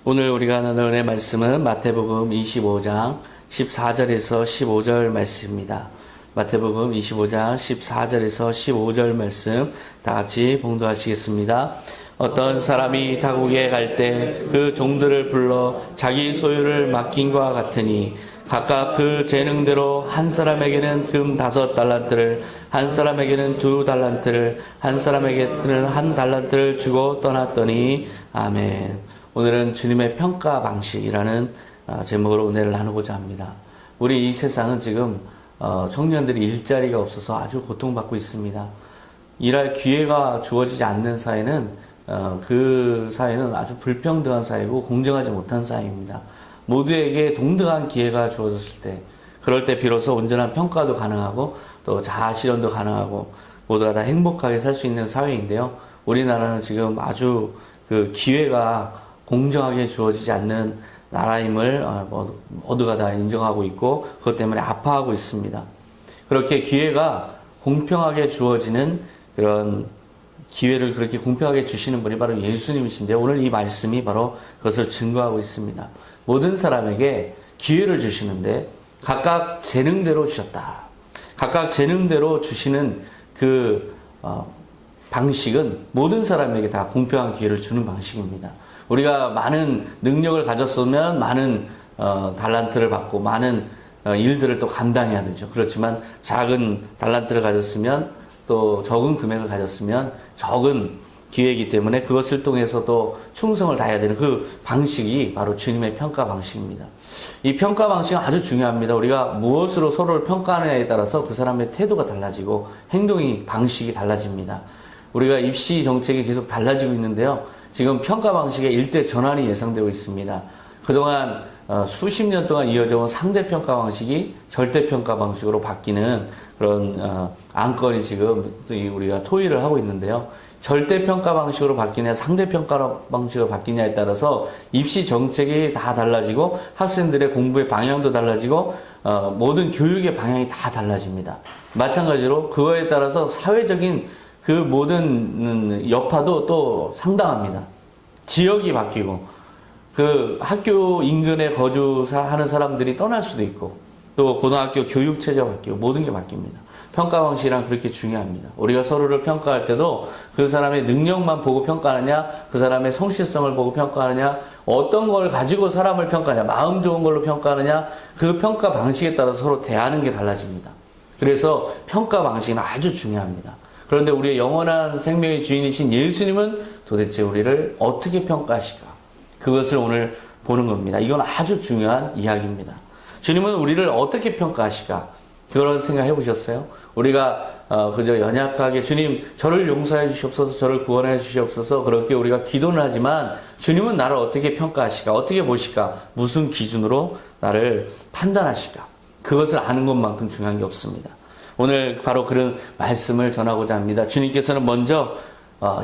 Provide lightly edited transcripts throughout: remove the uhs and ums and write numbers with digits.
오늘 우리가 나눌 은혜 말씀은 마태복음 25장 14절에서 15절 말씀입니다. 마태복음 25장 14절에서 15절 말씀 다 같이 봉독하시겠습니다. 어떤 사람이 타국에 갈 때 그 종들을 불러 자기 소유를 맡긴과 같으니 각각 그 재능대로 한 사람에게는 금 5달란트를, 한 사람에게는 2달란트를, 한 사람에게는 1달란트를 주고 떠났더니 아멘. 오늘은 주님의 평가 방식이라는 제목으로 은혜를 나누고자 합니다. 우리 이 세상은 지금 청년들이 일자리가 없어서 아주 고통받고 있습니다. 일할 기회가 주어지지 않는 사회는 그 사회는 아주 불평등한 사회고 공정하지 못한 사회입니다. 모두에게 동등한 기회가 주어졌을 때, 그럴 때 비로소 온전한 평가도 가능하고 또 자아 실현도 가능하고 모두가 다 행복하게 살 수 있는 사회인데요. 우리나라는 지금 아주 그 기회가 공정하게 주어지지 않는 나라임을 모두가 다 인정하고 있고 그것 때문에 아파하고 있습니다. 그렇게 기회가 공평하게 주어지는 그런 기회를 그렇게 공평하게 주시는 분이 바로 예수님이신데, 오늘 이 말씀이 바로 그것을 증거하고 있습니다. 모든 사람에게 기회를 주시는데 각각 재능대로 주셨다. 각각 재능대로 주시는 그 방식은 모든 사람에게 다 공평한 기회를 주는 방식입니다. 우리가 많은 능력을 가졌으면 많은 달란트를 받고 많은 일들을 또 감당해야 되죠. 그렇지만 작은 달란트를 가졌으면 또 적은 금액을 가졌으면 적은 기회이기 때문에 그것을 통해서 또 충성을 다해야 되는 그 방식이 바로 주님의 평가 방식입니다. 이 평가 방식은 아주 중요합니다. 우리가 무엇으로 서로를 평가하느냐에 따라서 그 사람의 태도가 달라지고 행동이 방식이 달라집니다. 우리가 입시 정책이 계속 달라지고 있는데요. 지금 평가 방식의 일대 전환이 예상되고 있습니다. 그동안 수십 년 동안 이어져 온 상대평가 방식이 절대평가 방식으로 바뀌는 그런 안건이 지금 우리가 토의를 하고 있는데요. 절대평가 방식으로 바뀌냐 상대평가 방식으로 바뀌냐에 따라서 입시 정책이 다 달라지고 학생들의 공부의 방향도 달라지고 모든 교육의 방향이 다 달라집니다. 마찬가지로 그거에 따라서 사회적인 그 모든 여파도 또 상당합니다. 지역이 바뀌고 그 학교 인근에 거주하는 사람들이 떠날 수도 있고 또 고등학교 교육체제가 바뀌고 모든 게 바뀝니다. 평가 방식이란 그렇게 중요합니다. 우리가 서로를 평가할 때도 그 사람의 능력만 보고 평가하느냐, 그 사람의 성실성을 보고 평가하느냐, 어떤 걸 가지고 사람을 평가하느냐, 마음 좋은 걸로 평가하느냐, 그 평가 방식에 따라서 서로 대하는 게 달라집니다. 그래서 평가 방식은 아주 중요합니다. 그런데 우리의 영원한 생명의 주인이신 예수님은 도대체 우리를 어떻게 평가하실까? 그것을 오늘 보는 겁니다. 이건 아주 중요한 이야기입니다. 주님은 우리를 어떻게 평가하실까? 그런 생각 해보셨어요? 우리가 그저 연약하게 주님 저를 용서해 주시옵소서, 저를 구원해 주시옵소서 그렇게 우리가 기도는 하지만 주님은 나를 어떻게 평가하실까? 어떻게 보실까? 무슨 기준으로 나를 판단하실까? 그것을 아는 것만큼 중요한 게 없습니다. 오늘 바로 그런 말씀을 전하고자 합니다. 주님께서는 먼저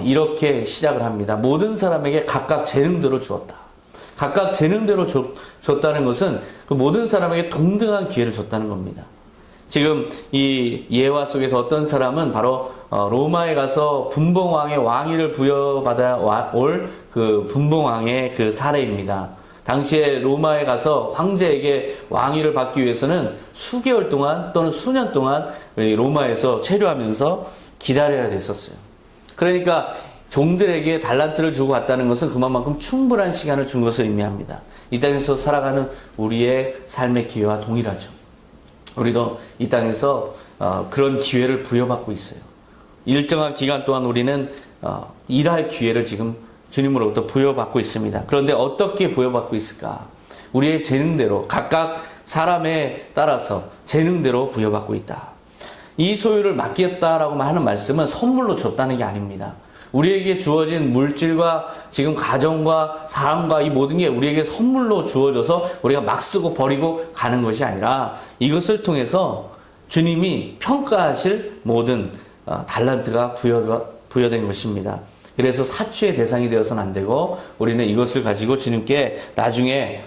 이렇게 시작을 합니다. 모든 사람에게 각각 재능대로 주었다. 각각 재능대로 줬다는 것은 그 모든 사람에게 동등한 기회를 줬다는 겁니다. 지금 이 예화 속에서 어떤 사람은 바로 로마에 가서 분봉왕의 왕위를 부여받아 올 그 분봉왕의 그 사례입니다. 당시에 로마에 가서 황제에게 왕위를 받기 위해서는 수개월 동안 또는 수년 동안 로마에서 체류하면서 기다려야 됐었어요. 그러니까 종들에게 달란트를 주고 갔다는 것은 그만큼 충분한 시간을 준 것을 의미합니다. 이 땅에서 살아가는 우리의 삶의 기회와 동일하죠. 우리도 이 땅에서 그런 기회를 부여받고 있어요. 일정한 기간 동안 우리는 일할 기회를 지금 주님으로부터 부여받고 있습니다. 그런데 어떻게 부여받고 있을까? 우리의 재능대로 각각 사람에 따라서 재능대로 부여받고 있다. 이 소유를 맡겼다라고 하는 말씀은 선물로 줬다는 게 아닙니다. 우리에게 주어진 물질과 지금 가정과 사람과 이 모든 게 우리에게 선물로 주어져서 우리가 막 쓰고 버리고 가는 것이 아니라 이것을 통해서 주님이 평가하실 모든 달란트가 부여된 것입니다. 그래서 사취의 대상이 되어서는 안 되고 우리는 이것을 가지고 주님께 나중에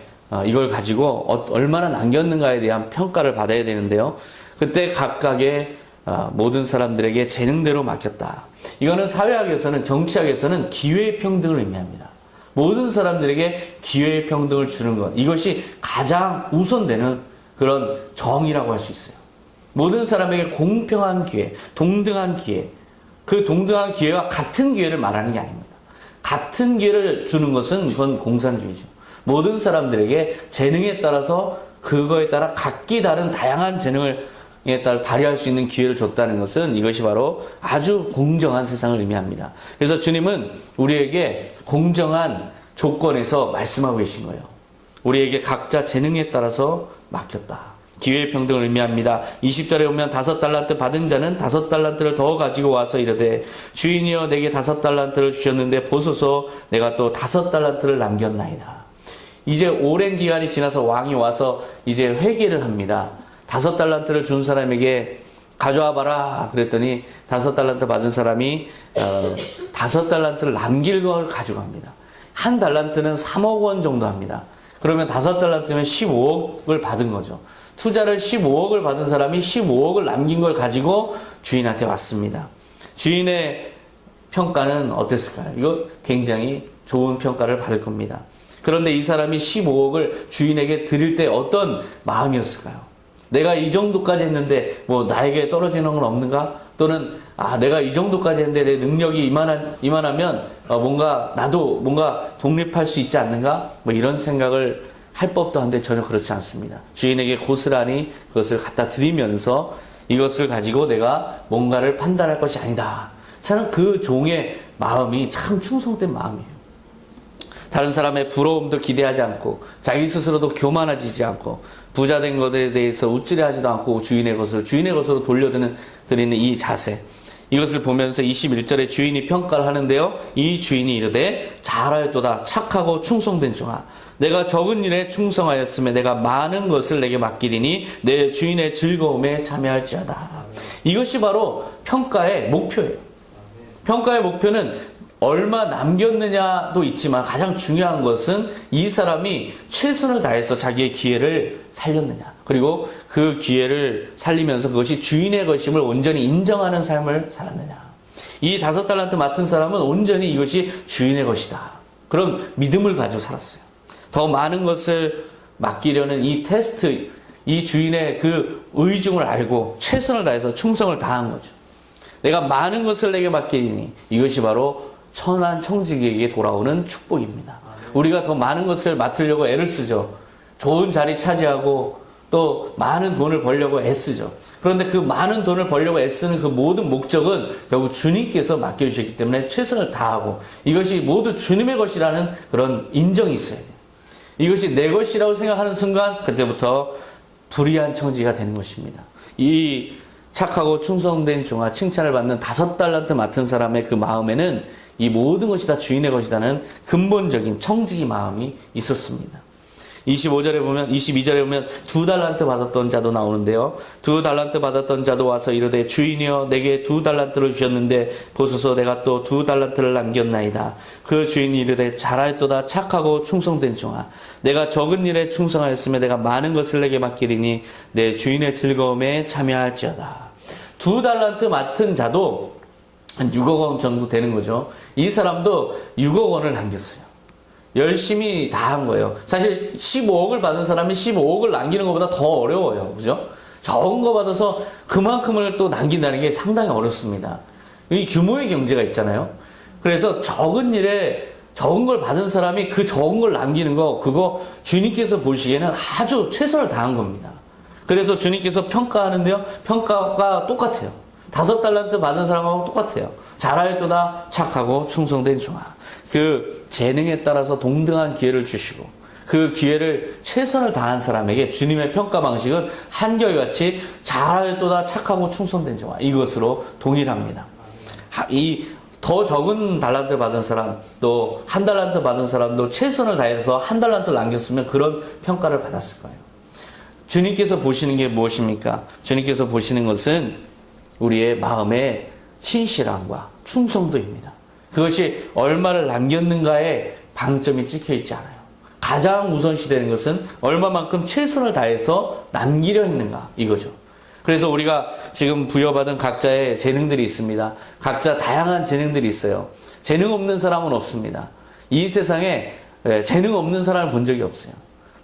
이걸 가지고 얼마나 남겼는가에 대한 평가를 받아야 되는데요. 그때 각각의 모든 사람들에게 재능대로 맡겼다. 이거는 사회학에서는 정치학에서는 기회평등을 의미합니다. 모든 사람들에게 기회 평등을 주는 것. 이것이 가장 우선되는 그런 정의라고 할 수 있어요. 모든 사람에게 공평한 기회, 동등한 기회. 그 동등한 기회와 같은 기회를 말하는 게 아닙니다. 같은 기회를 주는 것은 그건 공산주의죠. 모든 사람들에게 재능에 따라서 그거에 따라 각기 다른 다양한 재능을 따라 발휘할 수 있는 기회를 줬다는 것은 이것이 바로 아주 공정한 세상을 의미합니다. 그래서 주님은 우리에게 공정한 조건에서 말씀하고 계신 거예요. 우리에게 각자 재능에 따라서 맡겼다. 기회의 평등을 의미합니다. 20절에 보면 5달란트 받은 자는 5달란트를 더 가지고 와서 이르되 주인이여 내게 5달란트를 주셨는데 보소서 내가 또 5달란트를 남겼나이다. 이제 오랜 기간이 지나서 왕이 와서 이제 회개를 합니다. 5달란트를 준 사람에게 가져와 봐라 그랬더니 5달란트 받은 사람이 5달란트를 남길 걸 가져갑니다. 한 달란트는 3억 원 정도 합니다. 그러면 5달란트면 15억을 받은 거죠. 투자를 15억을 받은 사람이 15억을 남긴 걸 가지고 주인한테 왔습니다. 주인의 평가는 어땠을까요? 이거 굉장히 좋은 평가를 받을 겁니다. 그런데 이 사람이 15억을 주인에게 드릴 때 어떤 마음이었을까요? 내가 이 정도까지 했는데 뭐 나에게 떨어지는 건 없는가? 또는 내가 이 정도까지 했는데 내 능력이 이만하면 나도 뭔가 독립할 수 있지 않는가? 뭐 이런 생각을 할 법도 한데 전혀 그렇지 않습니다. 주인에게 고스란히 그것을 갖다 드리면서 이것을 가지고 내가 뭔가를 판단할 것이 아니다. 저는 그 종의 마음이 참 충성된 마음이에요. 다른 사람의 부러움도 기대하지 않고 자기 스스로도 교만해지지 않고 부자된 것에 대해서 우쭐해하지도 않고 주인의 것으로 돌려드리는 이 자세. 이것을 보면서 21절에 주인이 평가를 하는데요. 이 주인이 이르되 잘하였도다 착하고 충성된 종아 내가 적은 일에 충성하였으며 내가 많은 것을 내게 맡기리니 내 주인의 즐거움에 참여할지어다. 이것이 바로 평가의 목표예요. 평가의 목표는 얼마 남겼느냐도 있지만 가장 중요한 것은 이 사람이 최선을 다해서 자기의 기회를 살렸느냐. 그리고 그 기회를 살리면서 그것이 주인의 것임을 온전히 인정하는 삶을 살았느냐. 이 5달란트 맡은 사람은 온전히 이것이 주인의 것이다. 그런 믿음을 가지고 살았어요. 더 많은 것을 맡기려는 이 테스트, 이 주인의 그 의중을 알고 최선을 다해서 충성을 다한 거죠. 내가 많은 것을 내게 맡기니 이것이 바로 천한 청지기에게 돌아오는 축복입니다. 우리가 더 많은 것을 맡으려고 애를 쓰죠. 좋은 자리 차지하고 또 많은 돈을 벌려고 애쓰죠. 그런데 그 많은 돈을 벌려고 애쓰는 그 모든 목적은 결국 주님께서 맡겨주셨기 때문에 최선을 다하고 이것이 모두 주님의 것이라는 그런 인정이 있어야 돼요. 이것이 내 것이라고 생각하는 순간 그때부터 불의한 청지가 되는 것입니다. 이 착하고 충성된 종아 칭찬을 받는 5달란트 맡은 사람의 그 마음에는 이 모든 것이 다 주인의 것이라는 근본적인 청지기 마음이 있었습니다. 22절에 보면 2달란트 받았던 자도 나오는데요. 2달란트 받았던 자도 와서 이르되 주인이여 내게 2달란트를 주셨는데 보소서 내가 또 2달란트를 남겼나이다. 그 주인이 이르되 잘하였도다 착하고 충성된 종아 내가 적은 일에 충성하였으며 내가 많은 것을 내게 맡기리니 내 주인의 즐거움에 참여할지어다. 2달란트 맡은 자도 한 6억 원 정도 되는 거죠. 이 사람도 6억 원을 남겼어요. 열심히 다 한 거예요. 사실 15억을 받은 사람이 15억을 남기는 것보다 더 어려워요. 그죠? 적은 거 받아서 그만큼을 또 남긴다는 게 상당히 어렵습니다. 이 규모의 경제가 있잖아요. 그래서 적은 일에 적은 걸 받은 사람이 그 적은 걸 남기는 거, 그거 주님께서 보시기에는 아주 최선을 다한 겁니다. 그래서 주님께서 평가하는데요. 평가가 똑같아요. 5달란트 받은 사람하고 똑같아요. 잘하였도다 착하고 충성된 종아. 그 재능에 따라서 동등한 기회를 주시고 그 기회를 최선을 다한 사람에게 주님의 평가 방식은 한결같이 잘하였도다 착하고 충성된 종아 이것으로 동일합니다. 이 더 적은 달란트 받은 사람 또 1달란트 받은 사람도 최선을 다해서 1달란트를 남겼으면 그런 평가를 받았을 거예요. 주님께서 보시는 게 무엇입니까? 주님께서 보시는 것은 우리의 마음의 신실함과 충성도입니다. 그것이 얼마를 남겼는가에 방점이 찍혀 있지 않아요. 가장 우선시되는 것은 얼마만큼 최선을 다해서 남기려 했는가 이거죠. 그래서 우리가 지금 부여받은 각자의 재능들이 있습니다. 각자 다양한 재능들이 있어요. 재능 없는 사람은 없습니다. 이 세상에 재능 없는 사람을 본 적이 없어요.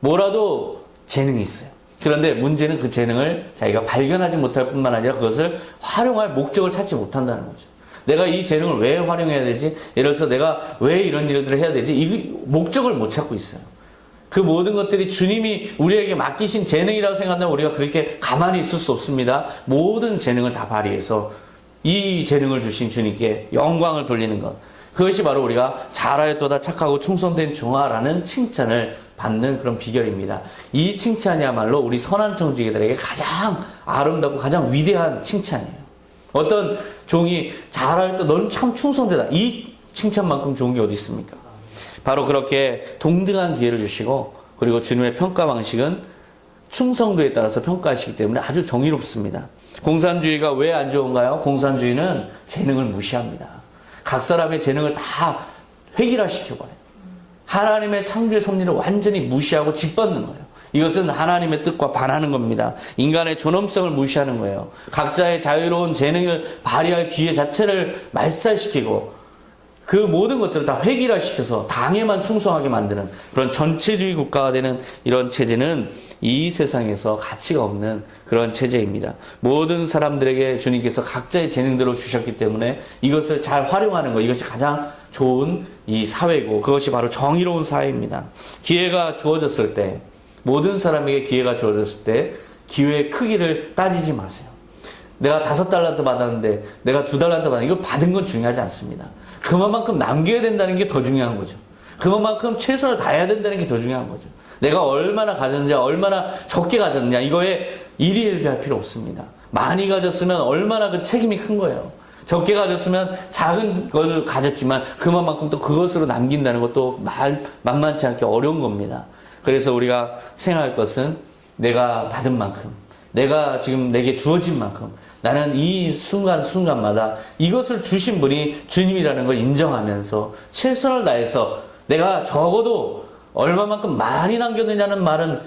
뭐라도 재능이 있어요. 그런데 문제는 그 재능을 자기가 발견하지 못할 뿐만 아니라 그것을 활용할 목적을 찾지 못한다는 거죠. 내가 이 재능을 왜 활용해야 되지? 예를 들어서 내가 왜 이런 일들을 해야 되지? 이 목적을 못 찾고 있어요. 그 모든 것들이 주님이 우리에게 맡기신 재능이라고 생각한다면 우리가 그렇게 가만히 있을 수 없습니다. 모든 재능을 다 발휘해서 이 재능을 주신 주님께 영광을 돌리는 것. 그것이 바로 우리가 잘하였도다 착하고 충성된 종아라는 칭찬을 받는 그런 비결입니다. 이 칭찬이야말로 우리 선한 청지기들에게 가장 아름답고 가장 위대한 칭찬이에요. 어떤 종이 잘하였다 너는 참 충성되다. 이 칭찬만큼 좋은 게 어디 있습니까? 바로 그렇게 동등한 기회를 주시고 그리고 주님의 평가 방식은 충성도에 따라서 평가하시기 때문에 아주 정의롭습니다. 공산주의가 왜 안 좋은가요? 공산주의는 재능을 무시합니다. 각 사람의 재능을 다 획일화시켜버려요. 하나님의 창조의 섭리를 완전히 무시하고 짓밟는 거예요. 이것은 하나님의 뜻과 반하는 겁니다. 인간의 존엄성을 무시하는 거예요. 각자의 자유로운 재능을 발휘할 기회 자체를 말살시키고 그 모든 것들을 다 획일화시켜서 당에만 충성하게 만드는 그런 전체주의 국가가 되는 이런 체제는 이 세상에서 가치가 없는 그런 체제입니다. 모든 사람들에게 주님께서 각자의 재능대로 주셨기 때문에 이것을 잘 활용하는 것, 이것이 가장 좋은 이 사회고 그것이 바로 정의로운 사회입니다. 기회가 주어졌을 때, 모든 사람에게 기회가 주어졌을 때 기회의 크기를 따지지 마세요. 내가 5달란트 받았는데 내가 2달란트 받았는데 이거 받은 건 중요하지 않습니다. 그만큼 남겨야 된다는 게 더 중요한 거죠. 그만큼 최선을 다해야 된다는 게 더 중요한 거죠. 내가 얼마나 가졌느냐, 얼마나 적게 가졌느냐, 이거에 일희일비할 필요 없습니다. 많이 가졌으면 얼마나 그 책임이 큰 거예요. 적게 가졌으면 작은 것을 가졌지만 그만큼 또 그것으로 남긴다는 것도 만만치 않게 어려운 겁니다. 그래서 우리가 생각할 것은 내가 받은 만큼, 내가 지금 내게 주어진 만큼 나는 이 순간순간마다 이것을 주신 분이 주님이라는 걸 인정하면서 최선을 다해서 내가 적어도 얼마만큼 많이 남겼느냐는 말은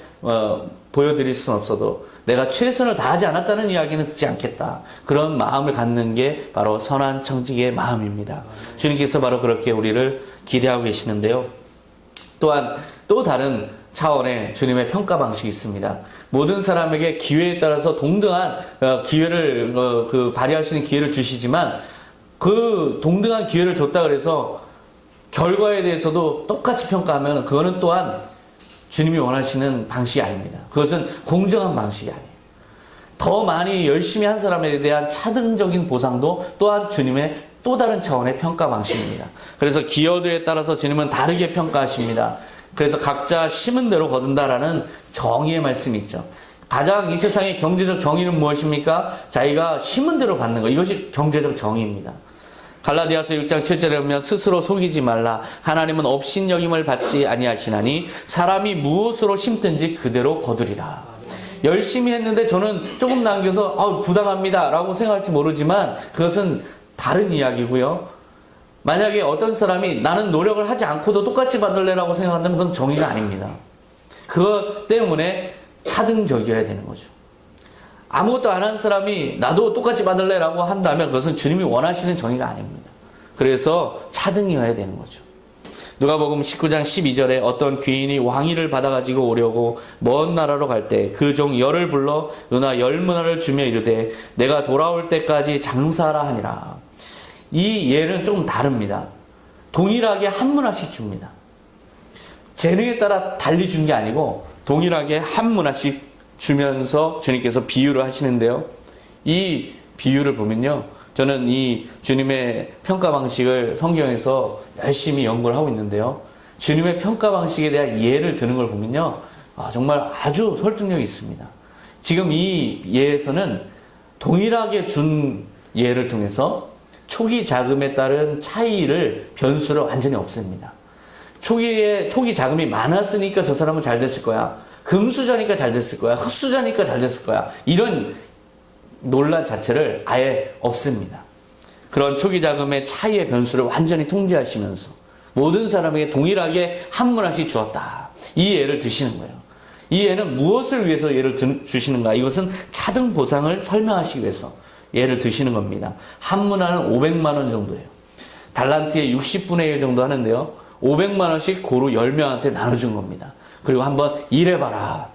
보여드릴 수는 없어도 내가 최선을 다하지 않았다는 이야기는 듣지 않겠다. 그런 마음을 갖는 게 바로 선한 청지기의 마음입니다. 주님께서 바로 그렇게 우리를 기대하고 계시는데요. 또한 또 다른 차원의 주님의 평가 방식이 있습니다. 모든 사람에게 기회에 따라서 동등한 기회를 발휘할 수 있는 기회를 주시지만 그 동등한 기회를 줬다 그래서 결과에 대해서도 똑같이 평가하면 그거는 또한 주님이 원하시는 방식이 아닙니다. 그것은 공정한 방식이 아니에요. 더 많이 열심히 한 사람에 대한 차등적인 보상도 또한 주님의 또 다른 차원의 평가 방식입니다. 그래서 기여도에 따라서 주님은 다르게 평가하십니다. 그래서 각자 심은 대로 거둔다라는 정의의 말씀이 있죠. 가장 이 세상의 경제적 정의는 무엇입니까? 자기가 심은 대로 받는 것. 이것이 경제적 정의입니다. 갈라디아서 6장 7절에 보면 스스로 속이지 말라. 하나님은 업신여김을 받지 아니하시나니 사람이 무엇으로 심든지 그대로 거두리라. 열심히 했는데 저는 조금 남겨서 부당합니다 라고 생각할지 모르지만 그것은 다른 이야기고요. 만약에 어떤 사람이 나는 노력을 하지 않고도 똑같이 받을래라고 생각한다면 그건 정의가 아닙니다. 그것 때문에 차등적이어야 되는 거죠. 아무것도 안 한 사람이 나도 똑같이 받을래라고 한다면 그것은 주님이 원하시는 정의가 아닙니다. 그래서 차등이어야 되는 거죠. 누가복음 19장 12절에 어떤 귀인이 왕위를 받아가지고 오려고 먼 나라로 갈 때 그 종 열을 불러 은화 10문화를 주며 이르되 내가 돌아올 때까지 장사하라 하니라. 이 예는 조금 다릅니다. 동일하게 한 문화씩 줍니다. 재능에 따라 달리 준 게 아니고 동일하게 한 문화씩 주면서 주님께서 비유를 하시는데요. 이 비유를 보면요. 저는 이 주님의 평가 방식을 성경에서 열심히 연구를 하고 있는데요. 주님의 평가 방식에 대한 예를 드는 걸 보면요. 정말 아주 설득력이 있습니다. 지금 이 예에서는 동일하게 준 예를 통해서 초기 자금에 따른 차이를 변수를 완전히 없앱니다. 초기 자금이 많았으니까 저 사람은 잘 됐을 거야. 금수저니까 잘 됐을 거야. 흑수저니까 잘 됐을 거야. 이런 논란 자체를 아예 없앱니다. 그런 초기 자금의 차이의 변수를 완전히 통제하시면서 모든 사람에게 동일하게 한 문화씩 주었다. 이 예를 드시는 거예요. 이 예는 무엇을 위해서 예를 주시는가? 이것은 차등 보상을 설명하시기 위해서 예를 드시는 겁니다. 한 문화는 500만 원 정도예요. 달란트의 60분의 1 정도 하는데요. 500만 원씩 고루 10명한테 나눠준 겁니다. 그리고 한번 일해봐라.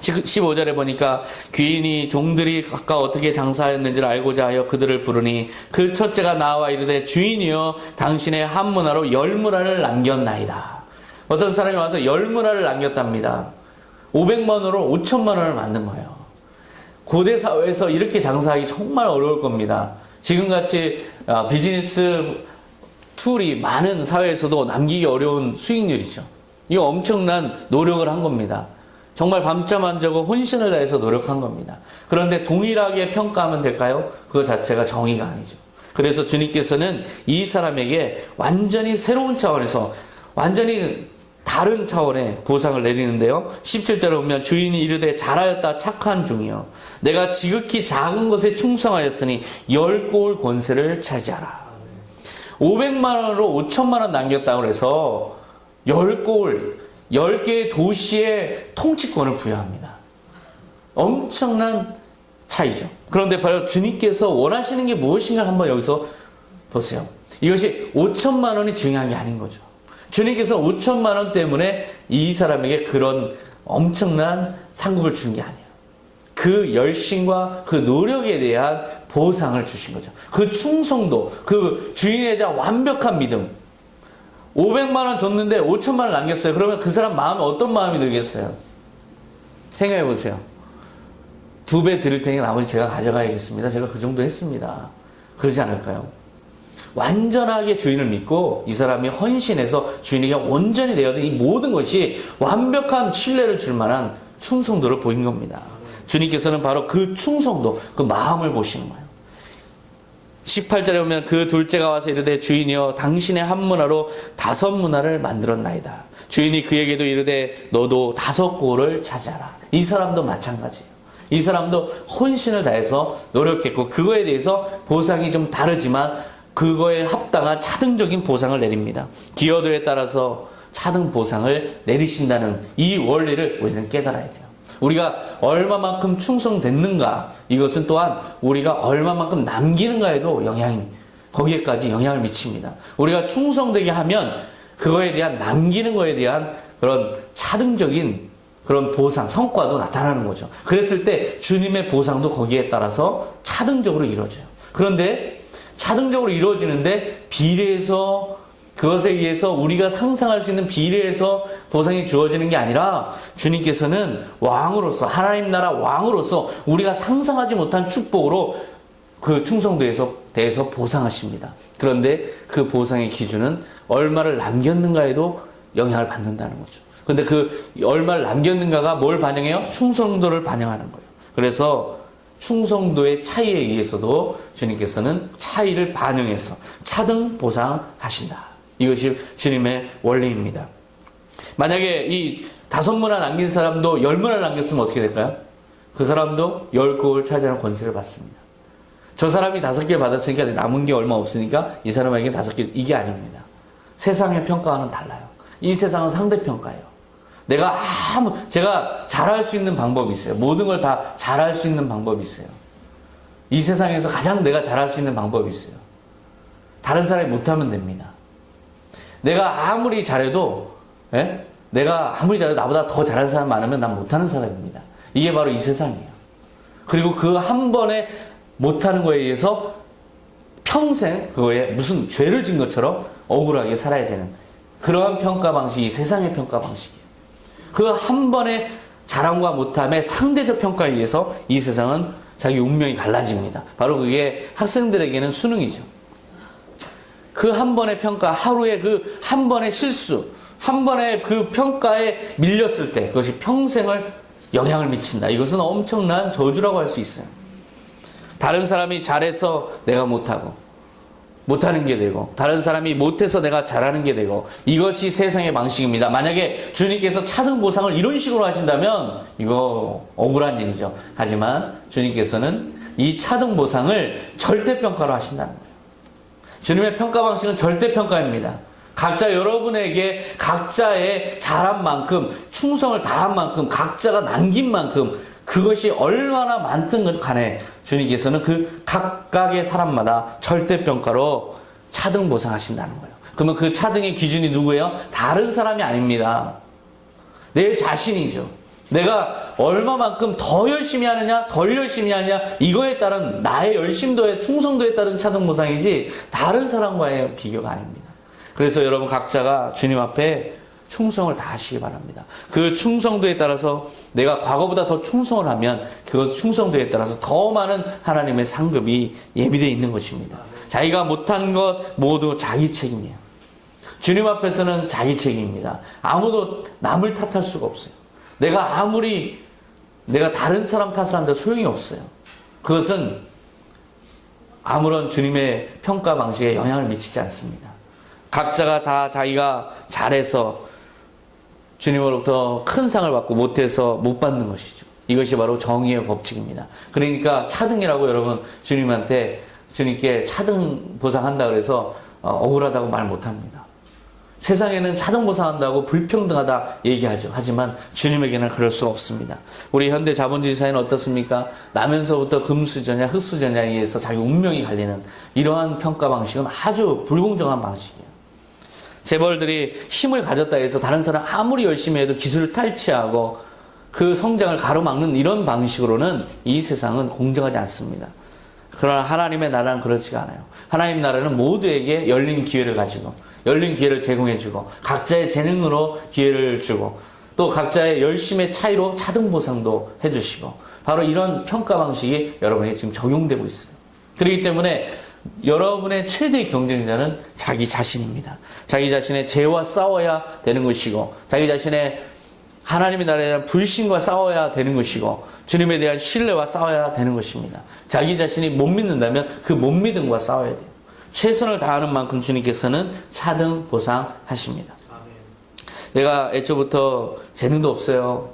15절에 보니까 귀인이 종들이 각각 어떻게 장사하였는지를 알고자 하여 그들을 부르니 그 첫째가 나와 이르되 주인이여 당신의 한 문화로 10문화를 남겼나이다. 어떤 사람이 와서 10문화를 남겼답니다. 500만 원으로 5천만 원을 만든 거예요. 고대 사회에서 이렇게 장사하기 정말 어려울 겁니다. 지금같이 비즈니스 툴이 많은 사회에서도 남기기 어려운 수익률이죠. 이거 엄청난 노력을 한 겁니다. 정말 밤잠 안 자고 혼신을 다해서 노력한 겁니다. 그런데 동일하게 평가하면 될까요? 그거 자체가 정의가 아니죠. 그래서 주님께서는 이 사람에게 완전히 새로운 차원에서 완전히 다른 차원의 보상을 내리는데요. 17절에 보면 주인이 이르되 잘하였다 착한 종이여 내가 지극히 작은 것에 충성하였으니 10고을 권세를 차지하라. 500만 원으로 5천만 원 남겼다고 해서 10고을 10개의 도시의 통치권을 부여합니다. 엄청난 차이죠. 그런데 바로 주님께서 원하시는 게 무엇인가 한번 여기서 보세요. 이것이 5천만 원이 중요한 게 아닌 거죠. 주님께서 5천만 원 때문에 이 사람에게 그런 엄청난 상급을 준 게 아니에요. 그 열심과 그 노력에 대한 보상을 주신 거죠. 그 충성도, 그 주인에 대한 완벽한 믿음. 500만 원 줬는데 5천만 원 남겼어요. 그러면 그 사람 마음에 어떤 마음이 들겠어요? 생각해 보세요. 2배 드릴 테니 나머지 제가 가져가야겠습니다. 제가 그 정도 했습니다. 그러지 않을까요? 완전하게 주인을 믿고 이 사람이 헌신해서 주인에게 온전히 되어든 이 모든 것이 완벽한 신뢰를 줄 만한 충성도를 보인 겁니다. 주님께서는 바로 그 충성도, 그 마음을 보시는 거예요. 18절에 보면 그 둘째가 와서 이르되 주인이여 당신의 한 문화로 5문화를 만들었나이다. 주인이 그에게도 이르되 너도 5고를 차지하라. 이 사람도 마찬가지예요. 이 사람도 혼신을 다해서 노력했고 그거에 대해서 보상이 좀 다르지만 그거에 합당한 차등적인 보상을 내립니다. 기여도에 따라서 차등 보상을 내리신다는 이 원리를 우리는 깨달아야 돼요. 우리가 얼마만큼 충성됐는가, 이것은 또한 우리가 얼마만큼 남기는가에도 거기에까지 영향을 미칩니다. 우리가 충성되게 하면 그거에 대한 남기는 거에 대한 그런 차등적인 그런 보상, 성과도 나타나는 거죠. 그랬을 때 주님의 보상도 거기에 따라서 차등적으로 이루어져요. 그런데 차등적으로 이루어지는데 비례해서 그것에 의해서 우리가 상상할 수 있는 비례해서 보상이 주어지는 게 아니라 주님께서는 왕으로서 하나님 나라 왕으로서 우리가 상상하지 못한 축복으로 그 충성도에 대해서 보상하십니다. 그런데 그 보상의 기준은 얼마를 남겼는가에도 영향을 받는다는 거죠. 그런데 그 얼마를 남겼는가가 뭘 반영해요? 충성도를 반영하는 거예요. 그래서 충성도의 차이에 의해서도 주님께서는 차이를 반영해서 차등 보상하신다. 이것이 주님의 원리입니다. 만약에 이 5문화 남긴 사람도 10문화 남겼으면 어떻게 될까요? 그 사람도 10고을 차지하는 권세를 받습니다. 저 사람이 5개 받았으니까 남은 게 얼마 없으니까 이 사람에게는 5개, 이게 아닙니다. 세상의 평가와는 달라요. 이 세상은 상대평가예요. 제가 잘할 수 있는 방법이 있어요. 모든 걸 다 잘할 수 있는 방법이 있어요. 이 세상에서 가장 내가 잘할 수 있는 방법이 있어요. 다른 사람이 못하면 됩니다. 내가 아무리 잘해도 나보다 더 잘하는 사람 많으면 난 못하는 사람입니다. 이게 바로 이 세상이에요. 그리고 그 한 번에 못하는 거에 의해서 평생 그거에 무슨 죄를 진 것처럼 억울하게 살아야 되는 그러한 평가 방식이 이 세상의 평가 방식이에요. 그 한 번의 잘함과 못함의 상대적 평가에 의해서 이 세상은 자기 운명이 갈라집니다. 바로 그게 학생들에게는 수능이죠. 그 한 번의 평가, 하루의 그 한 번의 실수, 한 번의 그 평가에 밀렸을 때 그것이 평생을 영향을 미친다. 이것은 엄청난 저주라고 할 수 있어요. 다른 사람이 잘해서 내가 못하는 게 되고, 다른 사람이 못해서 내가 잘하는 게 되고, 이것이 세상의 방식입니다. 만약에 주님께서 차등 보상을 이런 식으로 하신다면 이거 억울한 일이죠. 하지만 주님께서는 이 차등 보상을 절대평가로 하신다는 거예요. 주님의 평가 방식은 절대평가입니다. 각자 여러분에게 각자의 잘한 만큼, 충성을 다한 만큼, 각자가 남긴 만큼 그것이 얼마나 많든 간에 주님께서는 그 각각의 사람마다 절대평가로 차등 보상하신다는 거예요. 그러면 그 차등의 기준이 누구예요? 다른 사람이 아닙니다. 내 자신이죠. 내가 얼마만큼 더 열심히 하느냐, 덜 열심히 하느냐, 이거에 따른 나의 열심도에, 충성도에 따른 차등 보상이지 다른 사람과의 비교가 아닙니다. 그래서 여러분 각자가 주님 앞에 충성을 다하시기 바랍니다. 그 충성도에 따라서 내가 과거보다 더 충성을 하면 그 충성도에 따라서 더 많은 하나님의 상급이 예비되어 있는 것입니다. 자기가 못한 것 모두 자기 책임이에요. 주님 앞에서는 자기 책임입니다. 아무도 남을 탓할 수가 없어요. 내가 아무리 내가 다른 사람 탓을 한다 소용이 없어요. 그것은 아무런 주님의 평가 방식에 영향을 미치지 않습니다. 각자가 다 자기가 잘해서 주님으로부터 큰 상을 받고 못해서 못 받는 것이죠. 이것이 바로 정의의 법칙입니다. 그러니까 차등이라고 여러분 주님께 차등 보상한다 그래서 억울하다고 말 못합니다. 세상에는 차등 보상한다고 불평등하다 얘기하죠. 하지만 주님에게는 그럴 수가 없습니다. 우리 현대 자본주의 사회는 어떻습니까? 나면서부터 금수저냐 흙수저냐에 의해서 자기 운명이 갈리는 이러한 평가 방식은 아주 불공정한 방식이에요. 재벌들이 힘을 가졌다 해서 다른 사람 아무리 열심히 해도 기술을 탈취하고 그 성장을 가로막는 이런 방식으로는 이 세상은 공정하지 않습니다. 그러나 하나님의 나라는 그렇지가 않아요. 하나님 나라는 모두에게 열린 기회를 가지고 열린 기회를 제공해주고 각자의 재능으로 기회를 주고 또 각자의 열심의 차이로 차등 보상도 해주시고 바로 이런 평가 방식이 여러분에게 지금 적용되고 있어요. 그렇기 때문에 여러분의 최대 경쟁자는 자기 자신입니다. 자기 자신의 죄와 싸워야 되는 것이고 자기 자신의 하나님의 나라에 대한 불신과 싸워야 되는 것이고 주님에 대한 신뢰와 싸워야 되는 것입니다. 자기 자신이 못 믿는다면 그 못 믿음과 싸워야 돼요. 최선을 다하는 만큼 주님께서는 차등 보상하십니다. 내가 애초부터 재능도 없어요.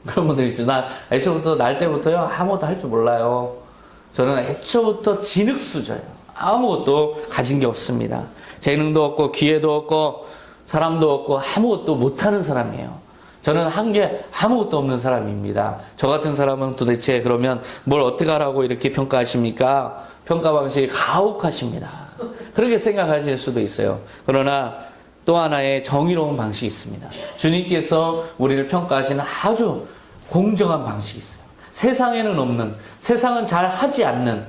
그런 분들 있죠. 나 애초부터 날 때부터요 아무것도 할 줄 몰라요. 저는 애초부터 진흙수저예요. 아무것도 가진 게 없습니다. 재능도 없고 기회도 없고 사람도 없고 아무것도 못하는 사람이에요. 저는 한 게 아무것도 없는 사람입니다. 저 같은 사람은 도대체 그러면 뭘 어떻게 하라고 이렇게 평가하십니까? 평가 방식이 가혹하십니다. 그렇게 생각하실 수도 있어요. 그러나 또 하나의 정의로운 방식이 있습니다. 주님께서 우리를 평가하시는 아주 공정한 방식이 있어요. 세상에는 없는, 세상은 잘 하지 않는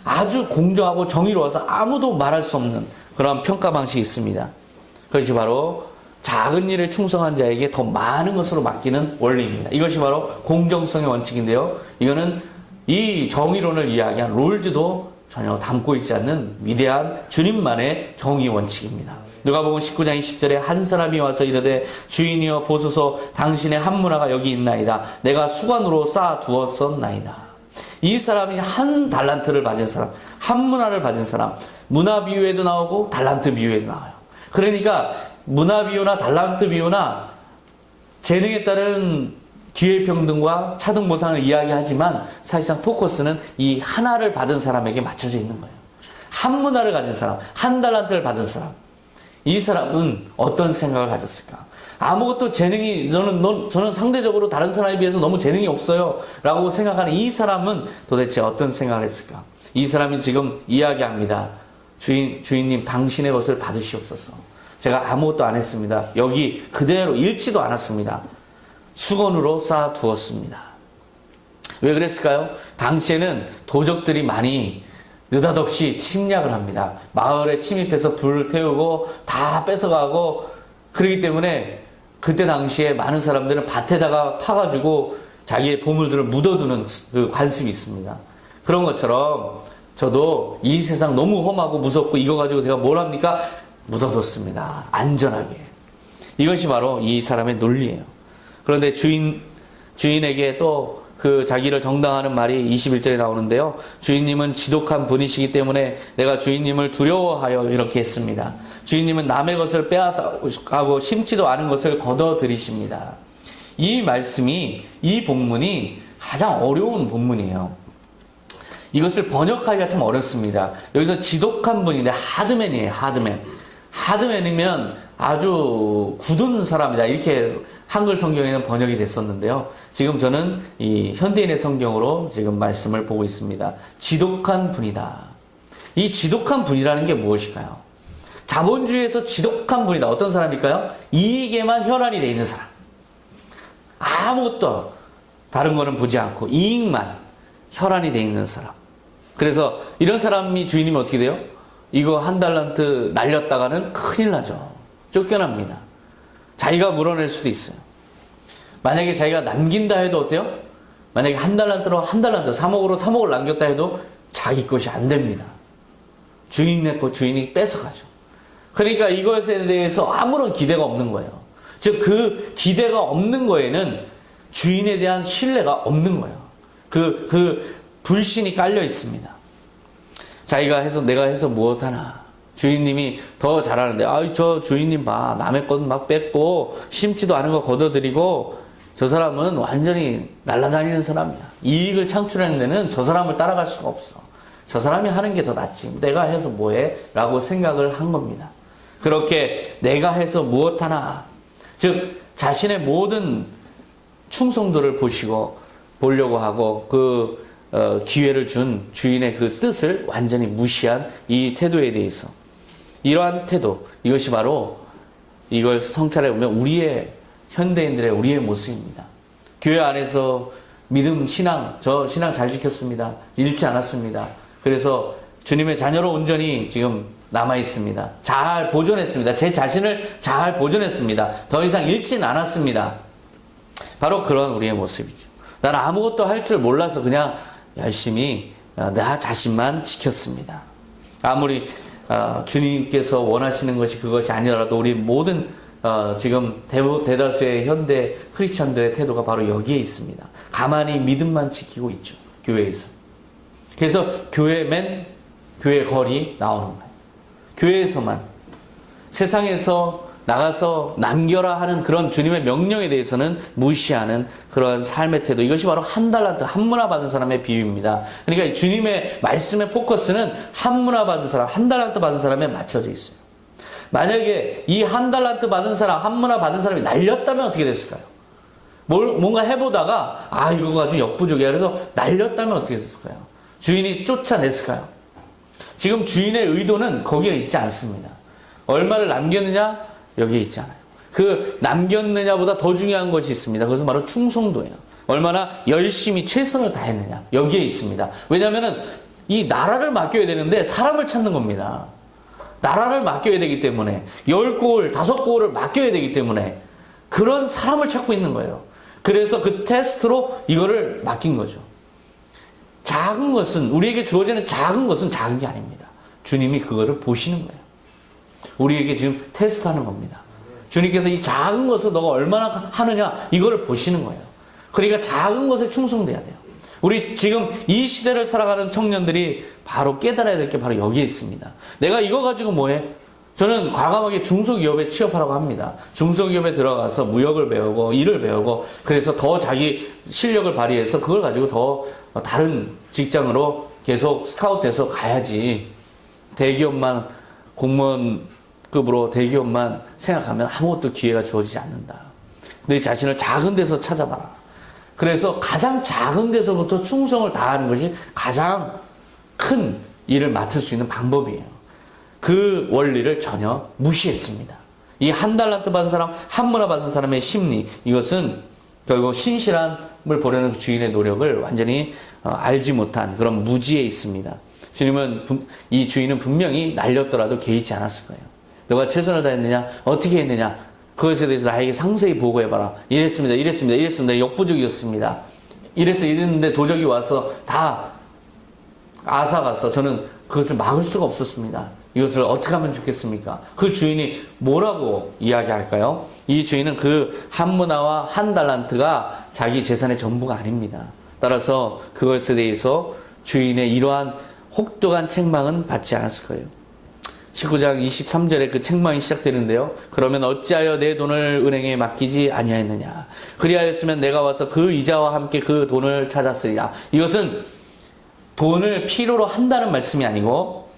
아주 공정하고 정의로워서 아무도 말할 수 없는 그런 평가 방식이 있습니다. 그것이 바로 작은 일에 충성한 자에게 더 많은 것으로 맡기는 원리입니다. 이것이 바로 공정성의 원칙인데요. 이거는 이 정의론을 이야기한 롤즈도 전혀 담고 있지 않는 위대한 주님만의 정의 원칙입니다. 누가복음 19장 20절에 한 사람이 와서 이르되 주인이여 보소서 당신의 한 문화가 여기 있나이다. 내가 수관으로 쌓아두었었나이다. 이 사람이 한 달란트를 받은 사람, 한 문화를 받은 사람, 문화 비유에도 나오고 달란트 비유에도 나와요. 그러니까 문화 비유나 달란트 비유나 재능에 따른 기회평등과 차등보상을 이야기하지만 사실상 포커스는 이 하나를 받은 사람에게 맞춰져 있는 거예요. 한 문화를 가진 사람, 한 달란트를 받은 사람, 이 사람은 어떤 생각을 가졌을까? 아무것도 재능이 저는 상대적으로 다른 사람에 비해서 너무 재능이 없어요 라고 생각하는 이 사람은 도대체 어떤 생각을 했을까? 이 사람이 지금 이야기합니다. 주인님 당신의 것을 받으시옵소서. 제가 아무것도 안 했습니다. 여기 그대로 잃지도 않았습니다. 수건으로 쌓아두었습니다. 왜 그랬을까요? 당시에는 도적들이 많이 느닷없이 침략을 합니다. 마을에 침입해서 불을 태우고 다 뺏어가고 그렇기 때문에 그때 당시에 많은 사람들은 밭에다가 파가지고 자기의 보물들을 묻어두는 그 관습이 있습니다. 그런 것처럼 저도 이 세상 너무 험하고 무섭고 이거 가지고 제가 뭘 합니까? 묻어뒀습니다. 안전하게. 이것이 바로 이 사람의 논리예요. 그런데 주인에게 또 그 자기를 정당하는 말이 21절에 나오는데요. 주인님은 지독한 분이시기 때문에 내가 주인님을 두려워하여 이렇게 했습니다. 주인님은 남의 것을 빼앗아가고 심지도 않은 것을 걷어들이십니다. 이 말씀이, 이 본문이 가장 어려운 본문이에요. 이것을 번역하기가 참 어렵습니다. 여기서 지독한 분인데 하드맨이에요. 하드맨이면 아주 굳은 사람이다. 이렇게 한글 성경에는 번역이 됐었는데요. 지금 저는 이 현대인의 성경으로 지금 말씀을 보고 있습니다. 지독한 분이다. 이 지독한 분이라는 게 무엇일까요? 자본주의에서 지독한 분이다. 어떤 사람일까요? 이익에만 혈안이 돼 있는 사람. 아무것도 다른 거는 보지 않고 이익만 혈안이 돼 있는 사람. 그래서 이런 사람이 주인이면 어떻게 돼요? 이거 한 달란트 날렸다가는 큰일 나죠. 쫓겨납니다. 자기가 물어낼 수도 있어요. 만약에 자기가 남긴다 해도 어때요? 만약에 한 달란트로 3억으로 3억을 남겼다 해도 자기 것이 안 됩니다. 주인의 거 주인이 뺏어가죠. 그러니까 이것에 대해서 아무런 기대가 없는 거예요. 즉 그 기대가 없는 거에는 주인에 대한 신뢰가 없는 거예요. 그 불신이 깔려 있습니다. 자기가 해서 내가 해서 무엇하나. 주인님이 더 잘하는데 저 주인님 봐. 남의 것 막 뺏고 심지도 않은 거 걷어들이고 저 사람은 완전히 날아다니는 사람이야. 이익을 창출하는 데는 저 사람을 따라갈 수가 없어. 저 사람이 하는 게 더 낫지. 내가 해서 뭐해? 라고 생각을 한 겁니다. 그렇게 내가 해서 무엇하나. 즉 자신의 모든 충성도를 보려고 하고 그 기회를 준 주인의 그 뜻을 완전히 무시한 이 태도에 대해서 이러한 태도, 이것이 바로 이걸 성찰해 보면 우리의 현대인들의 우리의 모습입니다. 교회 안에서 믿음, 신앙, 저 신앙 잘 지켰습니다. 잃지 않았습니다. 그래서 주님의 자녀로 온전히 지금 남아 있습니다. 잘 보존했습니다. 제 자신을 잘 보존했습니다. 더 이상 잃진 않았습니다. 바로 그런 우리의 모습이죠. 나는 아무것도 할 줄 몰라서 그냥 열심히 나 자신만 지켰습니다. 아무리 주님께서 원하시는 것이 그것이 아니라도 우리 모든 지금 대다수의 현대 크리스찬들의 태도가 바로 여기에 있습니다. 가만히 믿음만 지키고 있죠. 교회에서. 그래서 교회 거리 나오는 거예요. 교회에서만. 세상에서 나가서 남겨라 하는 그런 주님의 명령에 대해서는 무시하는 그런 삶의 태도. 이것이 바로 한 달란트, 한 문화 받은 사람의 비유입니다. 그러니까 주님의 말씀의 포커스는 한 문화 받은 사람, 한 달란트 받은 사람에 맞춰져 있어요. 만약에 이 한 달란트 받은 사람, 한 문화 받은 사람이 날렸다면 어떻게 됐을까요? 뭔가 해보다가 이거 가지고 역부족이야. 그래서 날렸다면 어떻게 됐을까요? 주인이 쫓아냈을까요? 지금 주인의 의도는 거기에 있지 않습니다. 얼마를 남겼느냐? 여기에 있잖아요. 그 남겼느냐보다 더 중요한 것이 있습니다. 그것은 바로 충성도예요. 얼마나 열심히 최선을 다했느냐. 여기에 있습니다. 왜냐하면 이 나라를 맡겨야 되는데 사람을 찾는 겁니다. 나라를 맡겨야 되기 때문에 10골, 5골을 맡겨야 되기 때문에 그런 사람을 찾고 있는 거예요. 그래서 그 테스트로 이거를 맡긴 거죠. 작은 것은, 우리에게 주어지는 작은 것은 작은 게 아닙니다. 주님이 그거를 보시는 거예요. 우리에게 지금 테스트하는 겁니다. 주님께서 이 작은 것을 너가 얼마나 하느냐 이거를 보시는 거예요. 그러니까 작은 것에 충성돼야 돼요. 우리 지금 이 시대를 살아가는 청년들이 바로 깨달아야 될 게 바로 여기에 있습니다. 내가 이거 가지고 뭐해? 저는 과감하게 중소기업에 취업하라고 합니다. 중소기업에 들어가서 무역을 배우고 일을 배우고 그래서 더 자기 실력을 발휘해서 그걸 가지고 더 다른 직장으로 계속 스카우트해서 가야지. 대기업만 공무원급으로 대기업만 생각하면 아무것도 기회가 주어지지 않는다. 내 자신을 작은 데서 찾아봐라. 그래서 가장 작은 데서부터 충성을 다하는 것이 가장 큰 일을 맡을 수 있는 방법이에요. 그 원리를 전혀 무시했습니다. 이 한 달란트 받은 사람, 한 문화 받은 사람의 심리, 이것은 결국 신실함을 보려는 주인의 노력을 완전히 알지 못한 그런 무지에 있습니다. 이 주인은 분명히 날렸더라도 개의치 않았을 거예요. 너가 최선을 다했느냐? 어떻게 했느냐? 그것에 대해서 나에게 상세히 보고해봐라. 이랬습니다. 역부족이었습니다. 이랬는데 도적이 와서 다 앗아가서 저는 그것을 막을 수가 없었습니다. 이것을 어떻게 하면 좋겠습니까? 그 주인이 뭐라고 이야기할까요? 이 주인은 그 한 문화와 한 달란트가 자기 재산의 전부가 아닙니다. 따라서 그것에 대해서 주인의 이러한 혹독한 책망은 받지 않았을 거예요. 19장 23절에 그 책망이 시작되는데요. 그러면 어찌하여 내 돈을 은행에 맡기지 아니하였느냐? 그리하였으면 내가 와서 그 이자와 함께 그 돈을 찾았으리라. 이것은 돈을 필요로 한다는 말씀이 아니고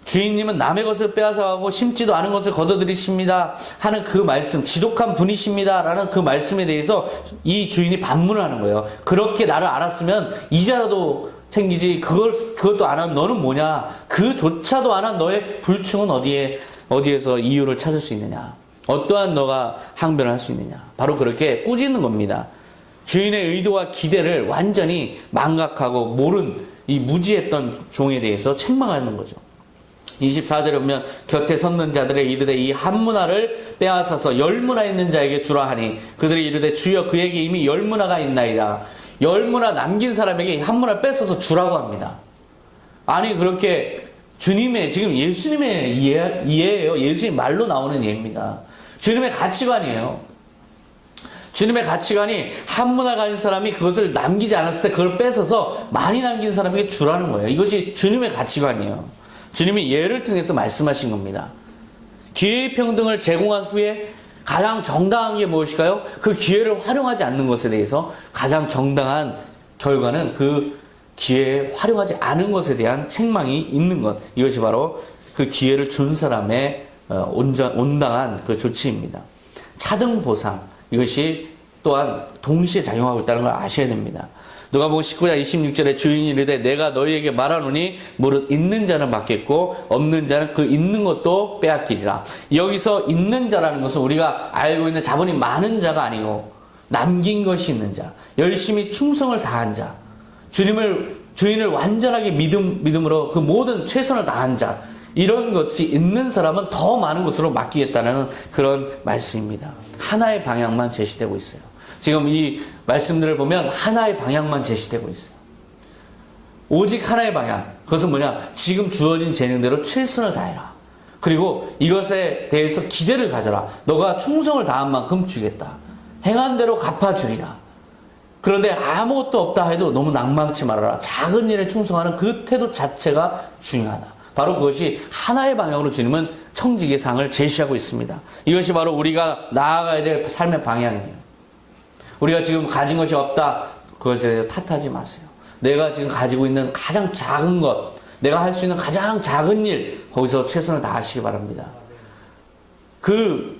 주인님은 남의 것을 빼앗아가고 심지도 않은 것을 걷어들이십니다 하는 그 말씀, 지독한 분이십니다 라는 그 말씀에 대해서 이 주인이 반문을 하는 거예요. 그렇게 나를 알았으면 이자라도 챙기지 그것도 안 한 너는 뭐냐? 그조차도 안 한 너의 불충은 어디에 어디에서 이유를 찾을 수 있느냐? 어떠한 너가 항변을 할 수 있느냐? 바로 그렇게 꾸짖는 겁니다. 주인의 의도와 기대를 완전히 망각하고 모른 이 무지했던 종에 대해서 책망하는 거죠. 24절에 보면 곁에 섰는 자들의 이르되 이 한 문화를 빼앗아서 10문화 있는 자에게 주라 하니 그들이 이르되 주여 그에게 이미 10문화가 있나이다. 10문화 남긴 사람에게 한 문화를 뺏어서 주라고 합니다. 아니 그렇게 주님의 지금 예수님의 이해예요. 예수님 말로 나오는 예입니다. 주님의 가치관이에요. 주님의 가치관이 한 문화 가진 사람이 그것을 남기지 않았을 때 그걸 뺏어서 많이 남긴 사람에게 주라는 거예요. 이것이 주님의 가치관이에요. 주님이 예를 통해서 말씀하신 겁니다. 기회의 평등을 제공한 후에 가장 정당한 게 무엇일까요? 그 기회를 활용하지 않는 것에 대해서 가장 정당한 결과는 그 기회에 활용하지 않은 것에 대한 책망이 있는 것. 이것이 바로 그 기회를 준 사람의 온당한 그 조치입니다. 차등 보상. 이것이 또한 동시에 작용하고 있다는 걸 아셔야 됩니다. 누가복음 19장 26절에 주인이 이르되 내가 너희에게 말하노니 무릇 있는 자는 받겠고 없는 자는 그 있는 것도 빼앗기리라. 여기서 있는 자라는 것은 우리가 알고 있는 자본이 많은 자가 아니고 남긴 것이 있는 자, 열심히 충성을 다한 자, 주인을 완전하게 믿음으로 그 모든 최선을 다한 자, 이런 것이 있는 사람은 더 많은 것으로 맡기겠다는 그런 말씀입니다. 하나의 방향만 제시되고 있어요. 지금 이 말씀들을 보면 하나의 방향만 제시되고 있어요. 오직 하나의 방향. 그것은 뭐냐? 지금 주어진 재능대로 최선을 다해라. 그리고 이것에 대해서 기대를 가져라. 너가 충성을 다한 만큼 주겠다. 행한 대로 갚아주리라. 그런데 아무것도 없다 해도 너무 낭망치 말아라. 작은 일에 충성하는 그 태도 자체가 중요하다. 바로 그것이 하나의 방향으로 주님은 청지기의 상을 제시하고 있습니다. 이것이 바로 우리가 나아가야 될 삶의 방향이에요. 우리가 지금 가진 것이 없다. 그것에 대해서 탓하지 마세요. 내가 지금 가지고 있는 가장 작은 것, 내가 할 수 있는 가장 작은 일, 거기서 최선을 다하시기 바랍니다. 그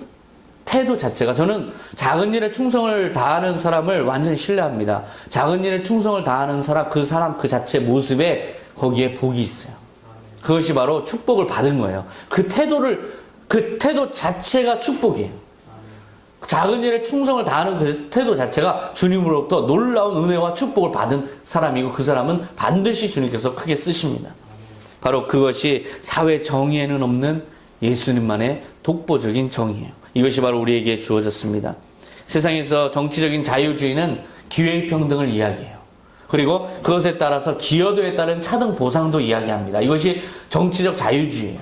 태도 자체가, 저는 작은 일에 충성을 다하는 사람을 완전히 신뢰합니다. 작은 일에 충성을 다하는 사람 그 자체 모습에 거기에 복이 있어요. 그것이 바로 축복을 받은 거예요. 그 태도 자체가 축복이에요. 작은 일에 충성을 다하는 그 태도 자체가 주님으로부터 놀라운 은혜와 축복을 받은 사람이고 그 사람은 반드시 주님께서 크게 쓰십니다. 바로 그것이 사회 정의에는 없는 예수님만의 독보적인 정의예요. 이것이 바로 우리에게 주어졌습니다. 세상에서 정치적인 자유주의는 기회의 평등을 이야기해요. 그리고 그것에 따라서 기여도에 따른 차등 보상도 이야기합니다. 이것이 정치적 자유주의예요.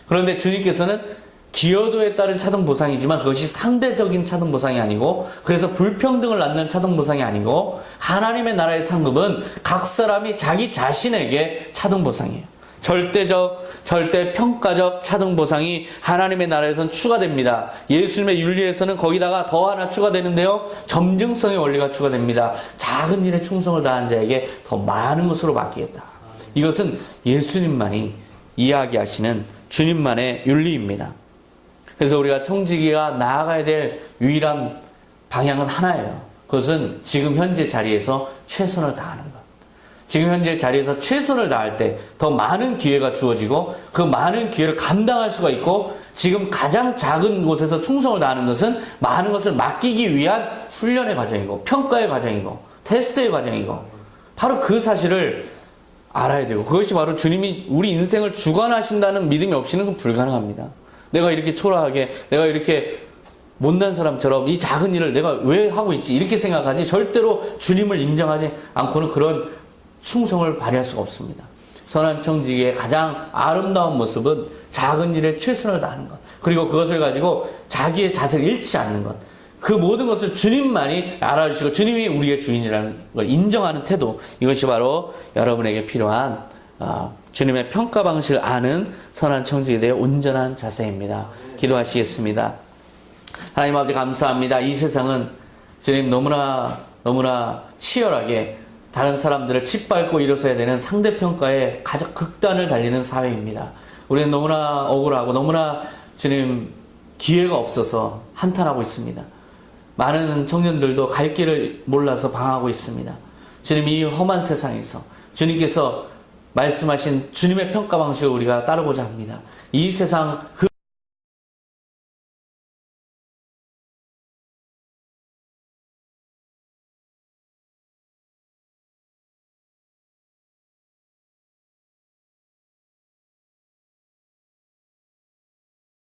그런데 주님께서는 기여도에 따른 차등 보상이지만 그것이 상대적인 차등 보상이 아니고, 그래서 불평등을 낳는 차등 보상이 아니고, 하나님의 나라의 상급은 각 사람이 자기 자신에게 차등 보상이에요. 절대평가적 차등 보상이 하나님의 나라에서는 추가됩니다. 예수님의 윤리에서는 거기다가 더 하나 추가되는데요, 점증성의 원리가 추가됩니다. 작은 일에 충성을 다한 자에게 더 많은 것으로 맡기겠다. 이것은 예수님만이 이야기하시는 주님만의 윤리입니다. 그래서 우리가 청지기가 나아가야 될 유일한 방향은 하나예요. 그것은 지금 현재 자리에서 최선을 다하는 것. 지금 현재 자리에서 최선을 다할 때 더 많은 기회가 주어지고 그 많은 기회를 감당할 수가 있고, 지금 가장 작은 곳에서 충성을 다하는 것은 많은 것을 맡기기 위한 훈련의 과정이고 평가의 과정이고 테스트의 과정이고, 바로 그 사실을 알아야 되고, 그것이 바로 주님이 우리 인생을 주관하신다는 믿음이 없이는 불가능합니다. 내가 이렇게 초라하게, 내가 이렇게 못난 사람처럼 이 작은 일을 내가 왜 하고 있지, 이렇게 생각하지 절대로 주님을 인정하지 않고는 그런 충성을 발휘할 수가 없습니다. 선한 청지기의 가장 아름다운 모습은 작은 일에 최선을 다하는 것, 그리고 그것을 가지고 자기의 자세를 잃지 않는 것, 그 모든 것을 주님만이 알아주시고 주님이 우리의 주인이라는 걸 인정하는 태도, 이것이 바로 여러분에게 필요한 주님의 평가 방식을 아는 선한 청지기의 온전한 자세입니다. 기도하시겠습니다. 하나님 아버지 감사합니다. 이 세상은 주님 너무나 치열하게 다른 사람들을 짓밟고 일어서야 되는 상대평가에 가장 극단을 달리는 사회입니다. 우리는 너무나 억울하고 너무나 주님 기회가 없어서 한탄하고 있습니다. 많은 청년들도 갈 길을 몰라서 방황하고 있습니다. 주님, 이 험한 세상에서 주님께서 말씀하신 주님의 평가 방식을 우리가 따르고자 합니다. 이 세상 그